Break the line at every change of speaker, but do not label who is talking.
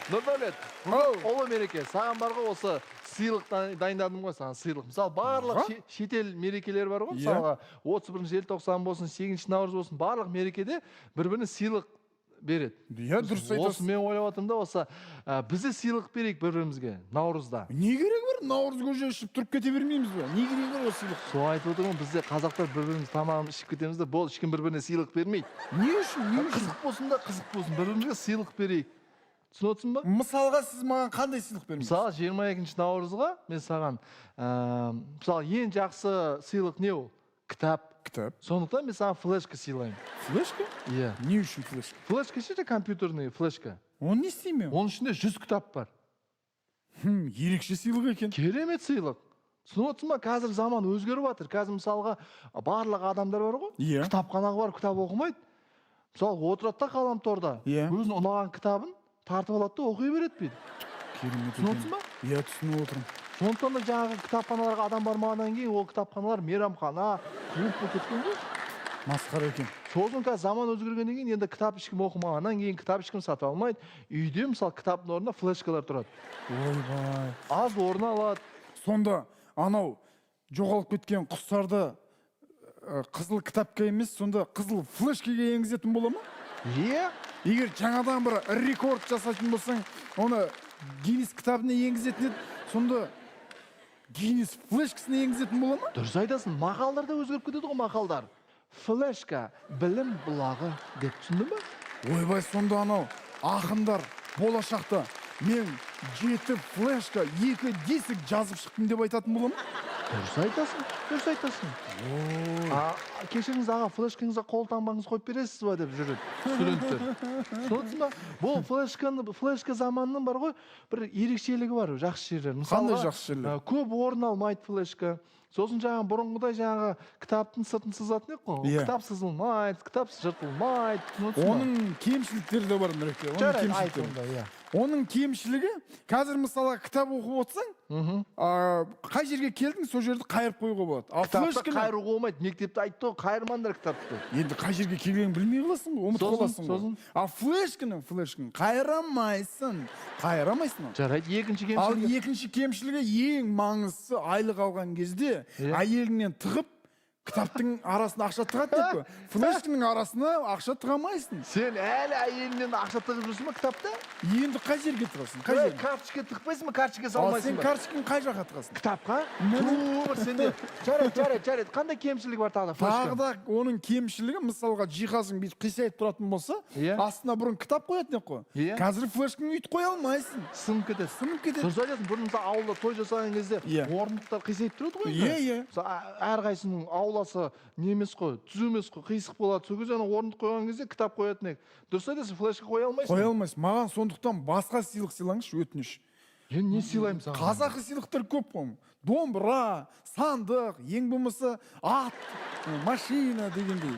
Нұрдәулет, ұлы мереке. Саған бар ғой осы сыйлық дайындадым ғой саған сыйлық. Мысалы барлық шетел мерекелер бар ғой. Мысалға 31 желтоқсан болсын, 8 наурыз болсын, барлық мерекеде бір-біріне сыйлық береді.
Иә, дұрыс айтасың.
Осы мен ойлап отырмын да, осы бізде сыйлық берейік бір-бірімізге наурызда.
Не керек бар? Наурыз көже ішіп тұрып кете бермейміз бе? Не керек бар осы сыйлық?
Сол айтып отырмын, бізде қазақтар бір-біріміз тамағын ішіп кетеміз де, бұл ешкім бір-біріне сыйлық бермейді.
Не үшін? Не үшін?
Қызық болсын да, қызық болсын, бір-бірімізге сыйлық берейік. Түсініп отырсың ба?
Мысалға сіз маған қандай сыйлық бермейсіз?
Мысалы 22 наурызға мен саған мысалы ең жақсы сыйлық не ол? Кітап. Сондықтан мен саған флешка сыйлаймын.
Флешка?
Иә.
Не үшін флешка?
Флешка ше, компьютерный флешка.
Оны не істеймін?
Оның ішінде 100 кітап бар.
Ерекше сыйлық екен.
Керемет сыйлық. Түсініп отырсың ба? Қазір заман өзгеріп жатыр. Қазір мысалға барлық адамдар бар ғой.
Иә.
Кітапханаға барып кітап оқымайды. Мысалы отырады да ғаламторда. Өзінің ұнаған кітабын тартып алады да оқи береді дейді.
Керемет екен.
Түсініп отырсың ба?
Иә, түсініп отырмын.
Сондықтан да жаңағы кітапханаларға адам бармағаннан кейін ол кітапханалар мейрамхана, клуб болып кеткен ғой.
Масқара екен.
Сосын қазір заман өзгергеннен кейін енді кітап ешкім оқымағаннан кейін кітап ешкім сатып алмайды. Үйде мысалы кітаптың орнына флешкалар тұрады.
Ойбай.
Аз орын алады.
Сонда анау жоғалып кеткен құстарды қызыл кітапқа емес, сонда қызыл флешкеге енгізетін бола ма?
Иә.
Егер жаңадан бір рекорд жасайтын болсаң, оны Гиннес кітабына енгізетін еді, сонда Гиннес флешкасына енгізетін бола ма?
Дұрыс айтасың, мақалдар да өзгеріп кетеді ғой мақалдар. Флешка, білім бұлағы деп түсіндің ба?
Ойбай, сонда анау ақындар болашақта мен 7 флешка, 2 диск жазып шықтым деп айтатын бола ма?
Дұрыс айтасың, дұрыс айтасың. Кешіріңіз аға, флешкаңызға қолтаңбаңыз қойып бересіз ба деп жүреді студенттер. Түсінесің ба? Бұл флешка заманының бар ғой, бір ерекшелігі бар, жақсы жерлер.
Қандай жақсы жерлер?
Көп орын алмайды флешка. Сосын жаңағы бұрынғыдай жаңағы кітаптың сыртын сызатын еді ғой. Кітап сызылмайды, кітап жыртылмайды.
Оның кемшіліктері де бар, Нұреке. Оның кемшілігі, қазір мысалы кітап оқып отырсаң, қай жерге келдің, сол жерді қайырып қоюға болады.
Кітапты қайыруға болмайды, мектепте айтты ғой, қайырмаңдар кітапты.
Енді қай жерге келгенін білмей қаласың ғой, ұмытып қаласың ғой. А флешканың қайырамайсың.
Жарайды, екінші кемшілігі.
Ал екінші кемшілігі ең маңыздысы, айлық алған кезде әйеліңнен тығып, кітаптың арасына ақша тығады деп қой. Флешканың арасына ақша тығамайсың.
Сен әлі әйелінен ақша тығып жүрсің ба кітапта?
Енді қай жерге тығасың? Қай жерге?
Карточка тықпайсың ба? Карточка салмайсың ба?
Сен карточканы қай жаққа тығасың?
Кітапқа? Тур сенде. Жарайды. Қандай кемшілігі бар тағы да?
Тағы да оның кемшілігі, мысалға жиһазың бүйтіп қисайып тұратын болса, астына бұрын кітап қоятын еді қой. Қазір флешканы өйтіп қоя алмайсың.
Сынып кетеді. Дұрыс айтасың, бұрын мысалы ауылда той жасаған кезде орындықтар қисайып тұрады ғой.
Иә.
Әрқайсының ауласы не емес қой, түз емес қой, қисық болады. Сол кезде орындық қойған кезде кітап қоятын еді. Дұрыс айтасың, флешка қоя алмайсың.
Қоя алмайсың. Маған сондықтан басқа сыйлық сыйлаңызшы, өтініш.
Не сыйлаймын саған?
Қазақы сыйлықтар көп қой. Домбыра, сандық, ең болмаса ат, машина дегендей.